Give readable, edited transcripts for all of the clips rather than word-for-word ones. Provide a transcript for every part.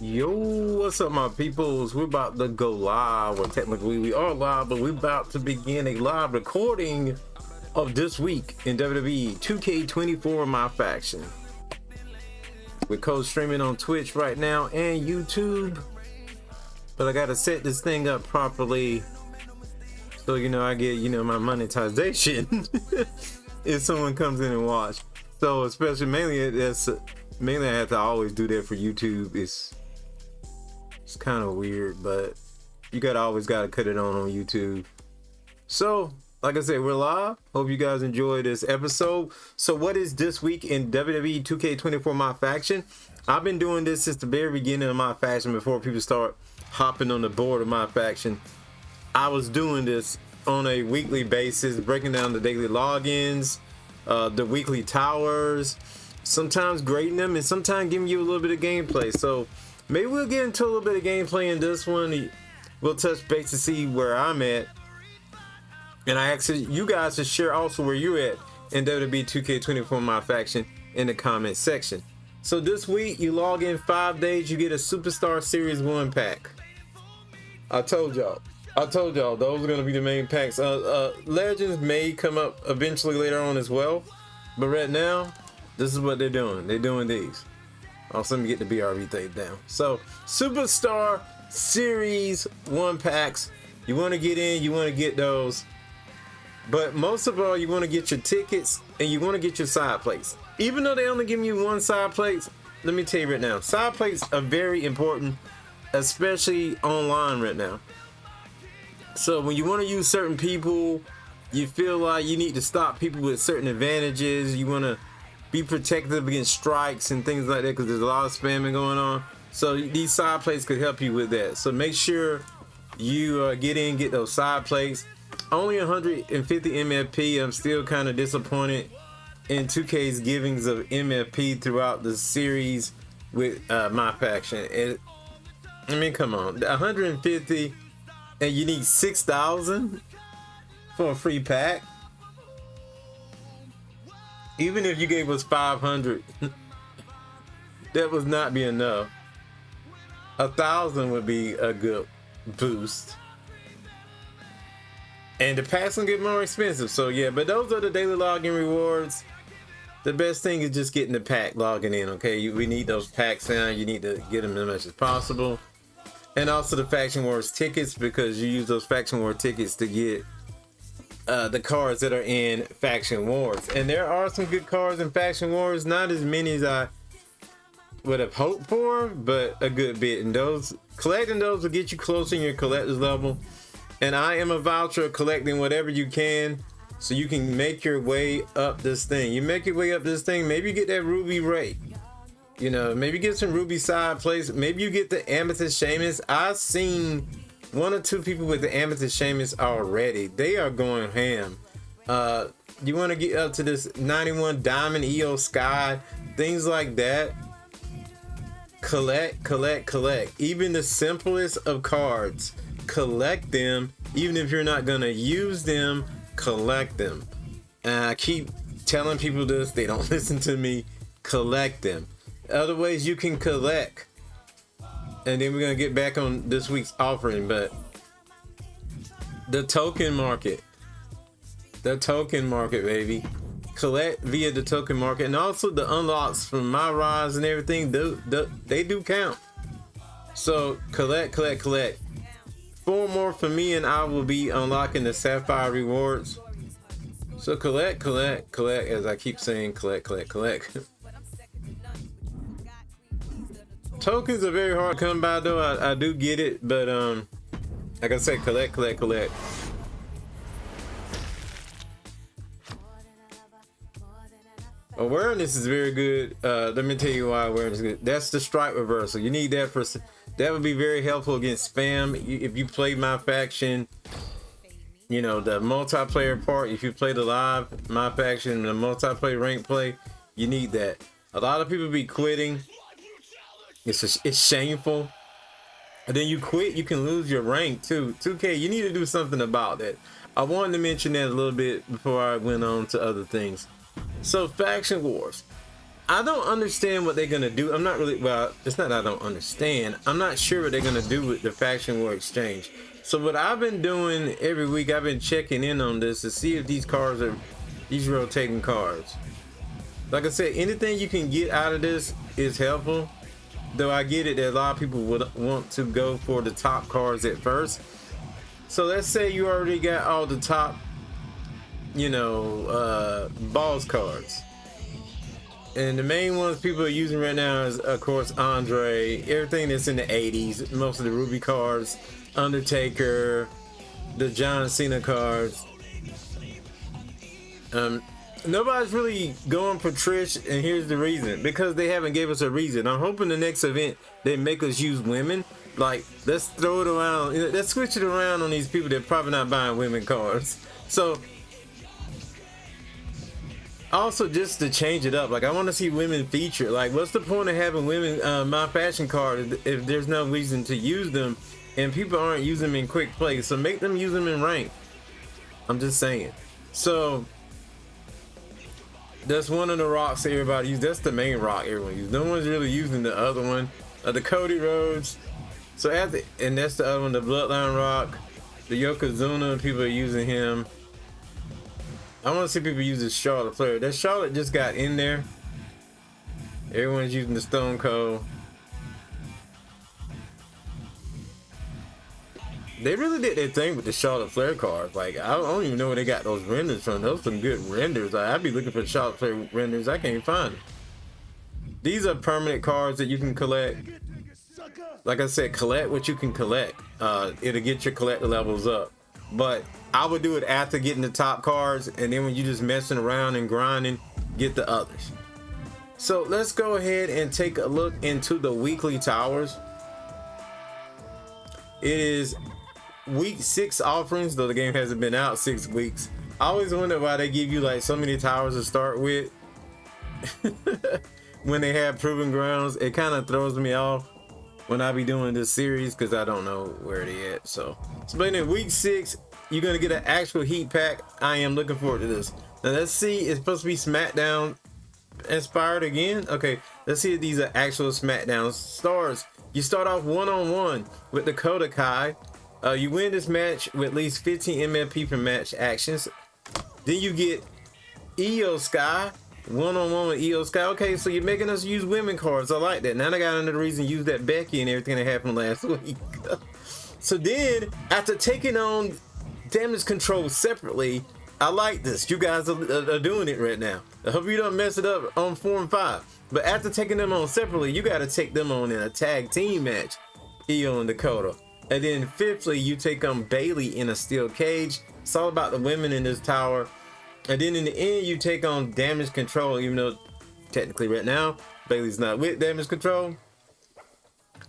Yo, what's up, my peoples? We're about to go live. Well, technically we are live, but we're about to begin a live recording of this week in WWE 2K24 MyFaction. We're co-streaming on Twitch right now and YouTube, but I gotta set this thing up properly so I get my monetization if someone comes in and watch. So especially mainly I have to always do that for YouTube. It's kind of weird, but you always gotta cut it on YouTube. So like I said, we're live. Hope you guys enjoyed this episode. So what is this week in WWE 2K24 MyFaction? I've been doing this since the very beginning of MyFaction, before people start hopping on the board of MyFaction. I was doing this on a weekly basis, breaking down the daily logins, the weekly towers, sometimes grading them, and sometimes giving you a little bit of gameplay. So maybe we'll get into a little bit of gameplay in this one. We'll touch base to see where I'm at. And I ask you guys to share also where you're at in WWE 2K24 MyFaction in the comment section. So this week, you log in 5 days, you get a Superstar Series 1 pack. I told y'all those are going to be the main packs. Legends may come up eventually later on as well. But right now, this is what they're doing. They're doing these. Also, let me get the BRB thing down. So, Superstar Series 1 packs. You want to get in, you want to get those. But most of all, you want to get your tickets and you want to get your side plates. Even though they only give you one side plate, let me tell you right now, side plates are very important, especially online right now. So when you want to use certain people, you feel like you need to stop people with certain advantages. You want to be protective against strikes and things like that, because there's a lot of spamming going on. So these side plates could help you with that. So make sure you get those side plates. Only 150 MFP. I'm still kind of disappointed in 2K's givings of MFP throughout the series with MyFaction. I mean, come on, 150, and you need 6,000 for a free pack. Even if you gave us 500, that would not be enough. 1,000 would be a good boost. And the packs will get more expensive. So yeah, but those are the daily login rewards. The best thing is just getting the pack, logging in, okay? We need those packs now. You need to get them as much as possible. And also the Faction Wars tickets, because you use those Faction War tickets to get the cards that are in Faction Wars. And there are some good cards in Faction Wars. Not as many as I would have hoped for, but a good bit. And collecting those will get you closer in your collector's level. And I am a voucher of collecting whatever you can, so you can make your way up this thing. You make your way up this thing, maybe you get that Ruby Ray. Maybe get some Ruby side plates. Maybe you get the Amethyst Shamus. I've seen 1 or 2 people with the Amethyst Shamus already. They are going ham. You want to get up to this 91 Diamond EO Sky, things like that. Collect. Even the simplest of cards, collect them. Even if you're not gonna use them, collect them. And I keep telling people this, they don't listen to me. Collect them. Other ways you can collect, and then we're gonna get back on this week's offering. But the token market, baby, collect via the token market. And also the unlocks from my rise and everything, they do count. So collect. 4 more for me, and I will be unlocking the Sapphire rewards. So collect, as I keep saying, collect. Tokens are very hard to come by, though. I do get it, but like I said, collect. Awareness is very good. Let me tell you why awareness is good. That's the strike reversal. You need that for. That would be very helpful against spam. If you play MyFaction, the multiplayer part. If you play the live MyFaction, the multiplayer rank play, you need that. A lot of people be quitting. It's shameful. And then you quit, you can lose your rank too. 2K, you need to do something about that. I wanted to mention that a little bit before I went on to other things. So Faction Wars. I don't understand what they're gonna do. I'm not really, well, it's not that I don't understand. I'm not sure what they're gonna do with the faction war exchange. So what I've been doing every week, I've been checking in on this to see if these cards are, these rotating cards. Like I said, anything you can get out of this is helpful. Though I get it that a lot of people would want to go for the top cards at first. So let's say you already got all the top, you know, boss cards. And the main ones people are using right now is, of course, Andre, everything that's in the 80s, most of the Ruby cards, Undertaker, the John Cena cards. Nobody's really going for Trish, and here's the reason. Because they haven't gave us a reason. I'm hoping the next event they make us use women. Like, let's throw it around, let's switch it around on these people that probably not buying women cards. So, also just to change it up, like I want to see women featured. Like, what's the point of having women MyFaction card if there's no reason to use them and people aren't using them in quick play? So make them use them in rank. I'm just saying. So that's one of the rocks that everybody uses. That's the main rock everyone uses. No one's really using the other one. The Cody Rhodes. So and that's the other one, the Bloodline rock. The Yokozuna, people are using him. I want to see people use the Charlotte Flair. That Charlotte just got in there. Everyone's using the Stone Cold. They really did their thing with the Charlotte Flair cards. Like, I don't even know where they got those renders from. Those are some good renders. I'd be looking for Charlotte Flair renders. I can't find them. These are permanent cards that you can collect. Like I said, collect what you can collect. It'll get your collector levels up. But I would do it after getting the top cards, and then when you're just messing around and grinding, get the others. So let's go ahead and take a look into the weekly towers. It is week 6 offerings, though the game hasn't been out 6 weeks. I always wonder why they give you like so many towers to start with. When they have Proving Grounds, it kind of throws me off when I be doing this series because I don't know where they at. So but in week 6, you're gonna get an actual heat pack. I am looking forward to this. Now let's see, it's supposed to be SmackDown inspired again. Okay, let's see if these are actual SmackDown stars. You start off one-on-one with Dakota Kai. You win this match with at least 15 MLP per match actions. Then you get Io Sky, one-on-one with Io Sky. Okay, so you're making us use women cards. I like that. Now I got another reason to use that Becky and everything that happened last week. So then, after taking on Damage Control separately, I like this. You guys are doing it right now. I hope you don't mess it up on 4 and 5. But after taking them on separately, you got to take them on in a tag team match, Io and Dakota. And then fifthly, you take on Bayley in a steel cage. It's all about the women in this tower. And then in the end, you take on Damage Control, even though technically right now, Bayley's not with Damage Control.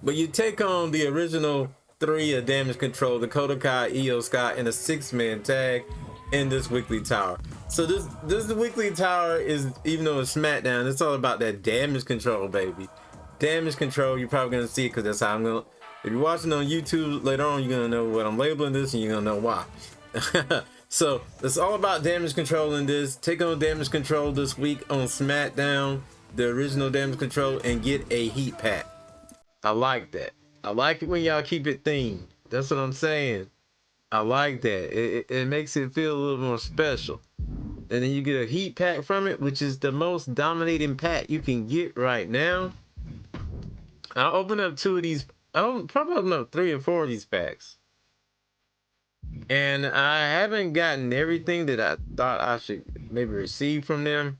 But you take on the original 3 of Damage Control, Dakota Kai, Io Sky, in a 6-man tag in this weekly tower. So this weekly tower is, even though it's SmackDown, it's all about that Damage Control, baby. Damage Control, you're probably going to see it because that's how I'm going to... If you're watching on YouTube later on, you're going to know what I'm labeling this and you're going to know why. So it's all about Damage Control in this. Take on Damage Control this week on SmackDown, the original Damage Control, and get a heat pack. I like that. I like it when y'all keep it themed. That's what I'm saying. I like that. It makes it feel a little more special. And then you get a heat pack from it, which is the most dominating pack you can get right now. I'll open up 2 of these. I'll probably open up 3 or 4 of these packs. And I haven't gotten everything that I thought I should maybe receive from them.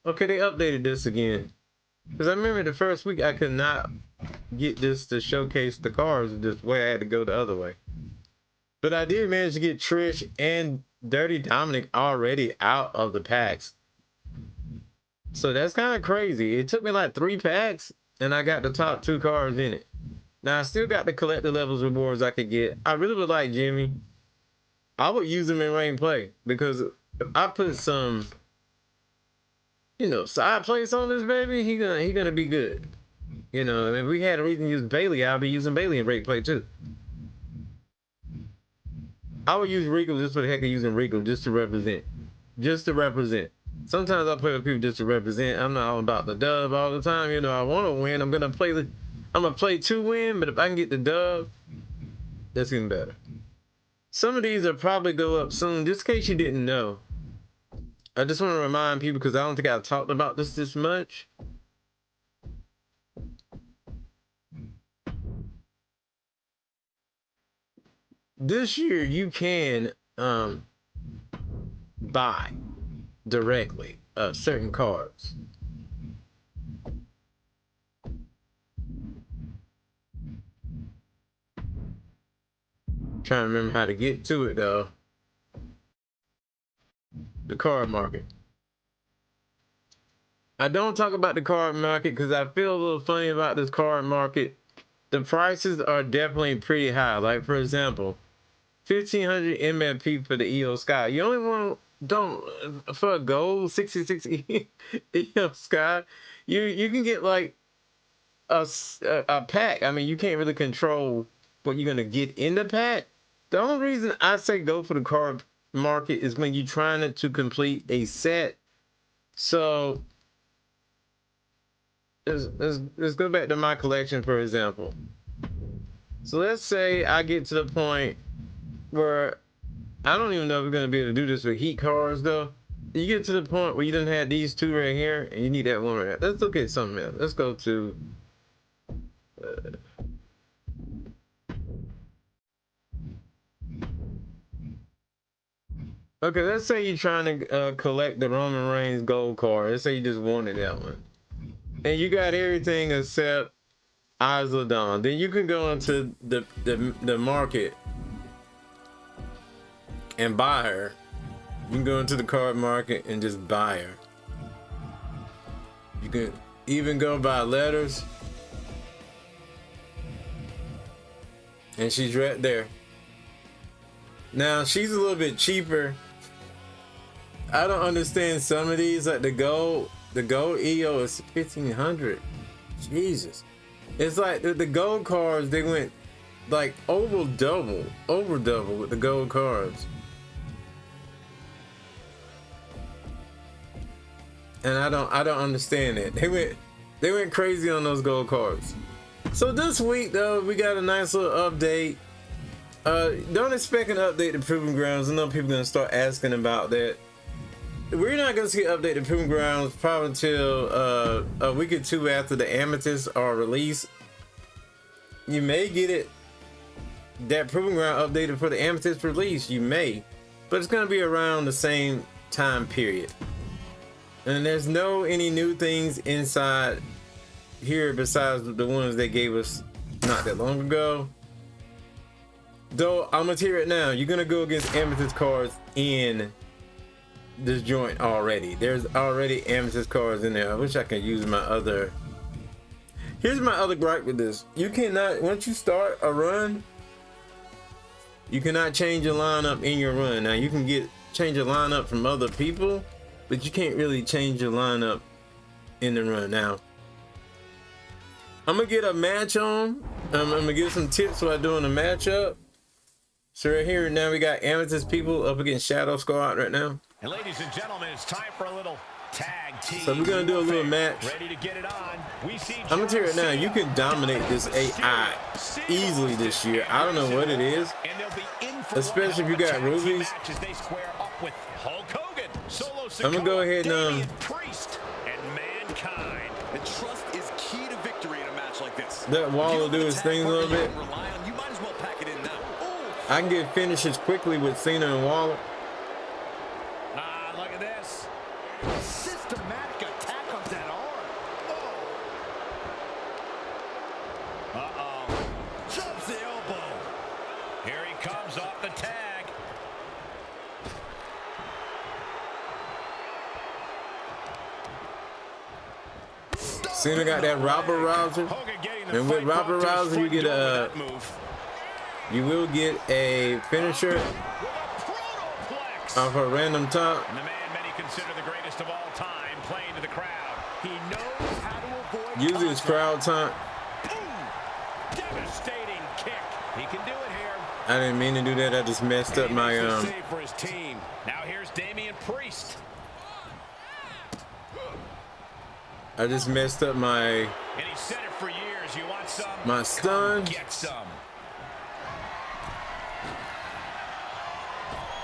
Okay, they updated this again. Because I remember the first week I could not get this to showcase the cards this way. I had to go the other way. But I did manage to get Trish and Dirty Dominic already out of the packs. So that's kind of crazy. It took me like 3 packs and I got the top 2 cards in it. Now I still got the collector levels rewards I could get. I really would like Jimmy. I would use him in rain play because if I put some, you know, side plates on this baby, he gonna be good. You know, if we had a reason to use Bayley, I'll be using Bayley in rain play too. I would use Regal just for the heck of using Regal, just to represent. Just to represent. Sometimes I play with people just to represent. I'm not all about the dub all the time. You know, I want to win. I'm gonna play to win, but if I can get the dub, that's even better. Some of these will probably go up soon. Just in case you didn't know, I just want to remind people because I don't think I've talked about this much. This year you can buy directly certain cards. Trying to remember how to get to it though. The card market. I don't talk about the card market because I feel a little funny about this card market. The prices are definitely pretty high. Like for example, 1,500 MFP for the EO Sky. You only want for a gold 66 EO Sky. You can get like a pack. I mean, you can't really control what you're gonna get in the pack. The only reason I say go for the card market is when you're trying to complete a set. So let's go back to my collection, for example. So let's say I get to the point where I don't even know if we're gonna be able to do this with heat cards though. You get to the point where you done had these two right here and you need that one right there. Let's look at something else. Let's go to okay, let's say you're trying to collect the Roman Reigns gold card. Let's say you just wanted that one. And you got everything except Eyes of Dawn. Then you can go into the market and buy her. You can go into the card market and just buy her. You can even go buy letters. And she's right there. Now she's a little bit cheaper. I don't understand some of these, like the gold EO is 1,500. Jesus. It's like the gold cards, they went like over double with the gold cards. And I don't understand it. They went crazy on those gold cards. So this week though, we got a nice little update. Don't expect an update to Proving Grounds. I know people are gonna start asking about that. We're not gonna see an update to Proving Grounds probably until a week or two after the Amethysts are released. You may get it, that Proving Ground updated for the Amethyst release. You may, but it's gonna be around the same time period. And there's any new things inside here besides the ones they gave us not that long ago. Though I'm gonna tell you right now, you're gonna go against Amethyst cards in this joint already. There's already Amethyst cards in there. I wish I could use my other. Here's my other gripe with this. You cannot, once you start a run, you cannot change your lineup in your run. Now you can change your lineup from other people, but you can't really change your lineup in the run. Now I'm gonna get a match on. I'm gonna give some tips while doing a matchup. So right here now we got Amethyst people up against Shadow Squad right now. And ladies and gentlemen, it's time for a little tag team. So we're gonna do a little match. Ready to get it on. I'm gonna tell you right now, you can dominate this AI easily this year. I don't know what it is, especially if you got rubies. I'm gonna go ahead and The trust is key to victory in a match like this. That wall will do his thing a little bit. You might as well pack it in now. I can get finishes quickly with Cena and Waller. Look at this. Systematic attack on that arm. Uh-oh. Jumps the elbow. Here he comes off the tag. Cena got that Robert Rouser, and with Robert Rouser you get you will get a finisher off a random top. And the man many consider the greatest of all time playing to the crowd. He knows how to avoid Uses his crowd taunt. Devastating kick. He can do it here. I didn't mean to do that. I just messed up my Save for his team. Now here's Damian Priest. I just messed up my And he said it for years. You want some? my stun. Get some.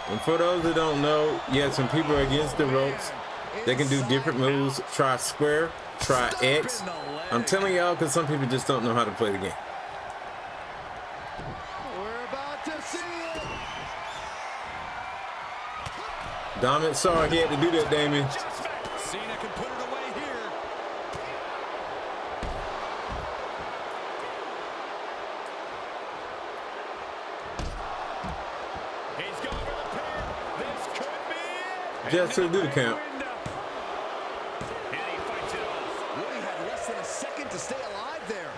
And for those that don't know, yeah, some people are against the ropes. They can do different moves. Try square, try X. I'm telling y'all because some people just don't know how to play the game. We're about to see it. Dominant, sorry he had to do that, Damien. Cena can put it away here. He's going for the pin. This could be it. Just to do the count. And he fights it off. Really had less than a second to stay alive there.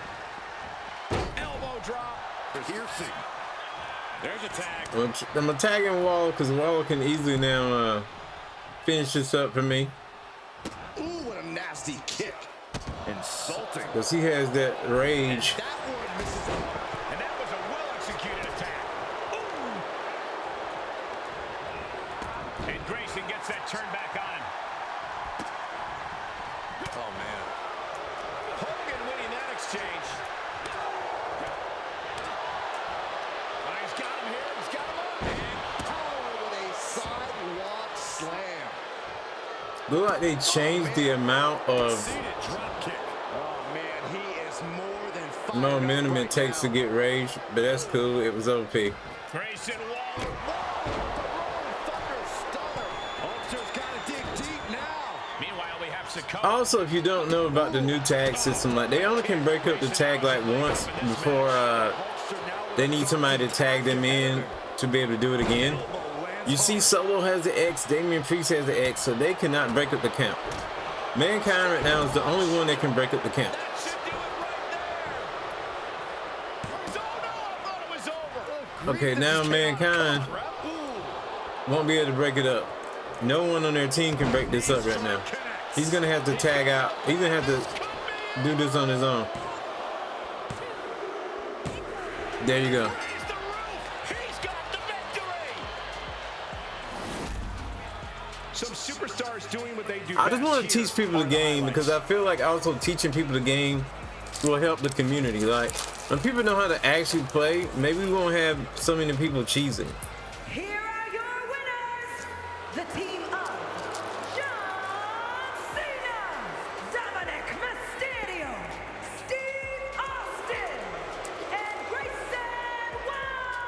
Elbow drop. Piercing. There's a tag. I'm attacking Wall because Wall can easily now finish this up for me. Ooh, what a nasty kick. Insulting. Because he has that rage. That one misses. And that was a well-executed attack. Ooh. And Grayson gets that turn back on him. Oh, man. Hogan winning that exchange. He's got him here. He's got him up. And Oh, with a sidewalk slam. Look like they changed the amount of seated drop kick. Oh, man, he is more than fired momentum up it right takes to now. get rage, but that's cool. It was OP. Grayson Waller. Ulster's got to dig deep now. Meanwhile, we have Sakura. Also, if you don't know about the new tag system, like they only can break up the tag like once before they need somebody to tag them in to be able to do it again. You see Solo has the X, Damian Priest has the X, so they cannot break up the count. Mankind right now is the only one that can break up the count. That should do it right there. Oh, no, I thought it was over. Okay, now Mankind won't be able to break it up. No one on their team can break this up right now. He's gonna have to tag out. He's gonna have to do this on his own. There you go. Raise the roof. He's got the victory. Some superstars doing what they do. I just best want to here teach people the are game highlights. because I feel like also teaching people the game will help the community. Like when people know how to actually play, maybe we won't have so many people cheesing. Here are your winners, the team of John Cena, Dominic Mysterio, Steve Austin, and Grayson Waller.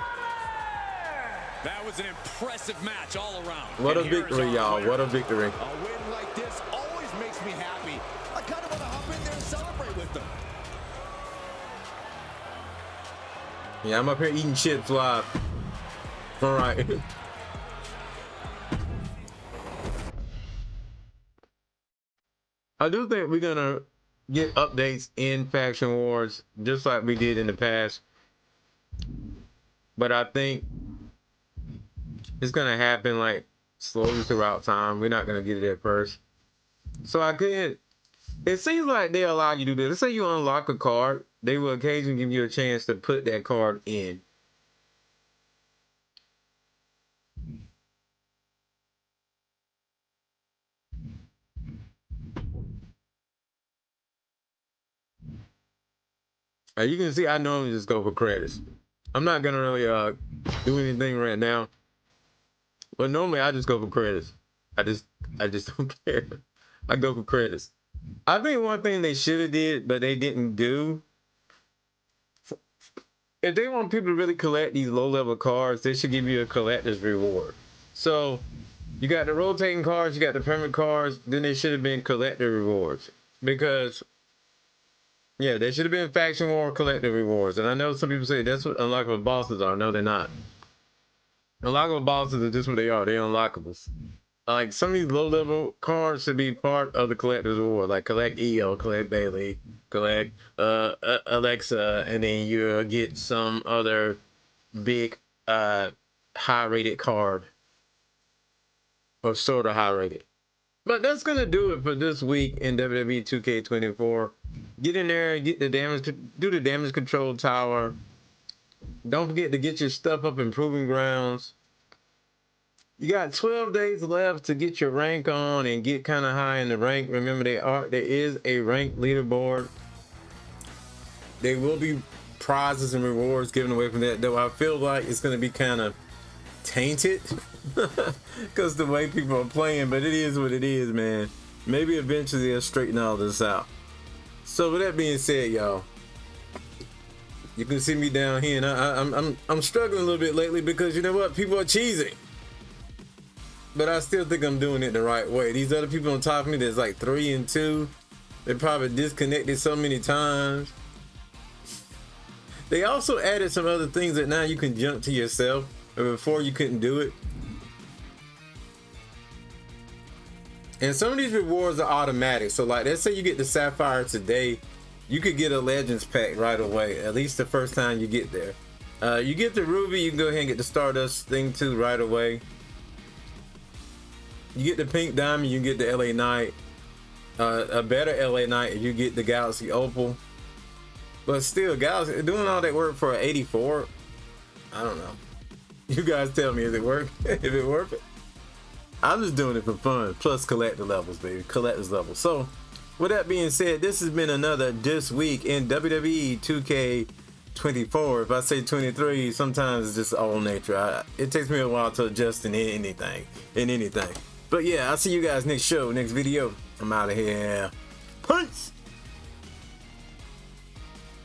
That was an impressive match all around. What a And here is victory, our y'all. winner. What a victory. A win like this always makes me happy. I kind of want to hop in there and celebrate with them. Yeah, I'm up here eating chips live. All right. I do think we're gonna get updates in Faction Wars just like we did in the past. But I think it's gonna happen like slowly throughout time. We're not gonna get it at first. So I could. It seems like they allow you to do this. Let's say you unlock a card, they will occasionally give you a chance to put that card in. You can see I normally just go for credits. I'm not gonna really do anything right now. But normally I just go for credits. I just don't care. I go for credits. I think one thing they should have did, but they didn't do. If they want people to really collect these low-level cards, they should give you a collector's reward. So you got the rotating cards, you got the permanent cards, then they should have been collector rewards. Because yeah, there should have been faction war collector rewards. And I know some people say that's what unlockable bosses are. No, they're not. Unlockable bosses are just what they are. They're unlockables. Like some of these low level cards should be part of the collector's reward. Like collect EO, collect Bailey, collect Alexa, and then you'll get some other big high rated card. Or sort of high rated. But that's gonna do it for this week in WWE 2K24. Get in there, get the damage, do the damage control tower. Don't forget to get your stuff up in Proving Grounds. You got 12 days left to get your rank on and get kind of high in the rank. Remember, there is a rank leaderboard. There will be prizes and rewards given away from that, though I feel like it's going to be kind of tainted because the way people are playing, but it is what it is, man. Maybe eventually they'll straighten all this out. So with that being said, y'all, you can see me down here, and I'm struggling a little bit lately because you know what, people are cheesing, but I still think I'm doing it the right way. These other people on top of me, there's like 3 and 2. They probably disconnected so many times. They also added some other things that now you can jump to yourself, but before you couldn't do it. And some of these rewards are automatic. So like, let's say you get the Sapphire today, you could get a Legends pack right away, at least the first time you get there. You get the Ruby, you can go ahead and get the Stardust thing too right away. You get the Pink Diamond, you can get the LA Knight. A better LA Knight if you get the Galaxy Opal. But still, Galaxy, doing all that work for an 84, I don't know. You guys tell me, is it worth it? If it worth it? I'm just doing it for fun. Plus collector levels, baby. Collector's levels. So, with that being said, this has been another This Week in WWE 2K24. If I say 23, sometimes it's just all nature. It takes me a while to adjust in anything. But yeah, I'll see you guys next show, next video. I'm out of here. Peace!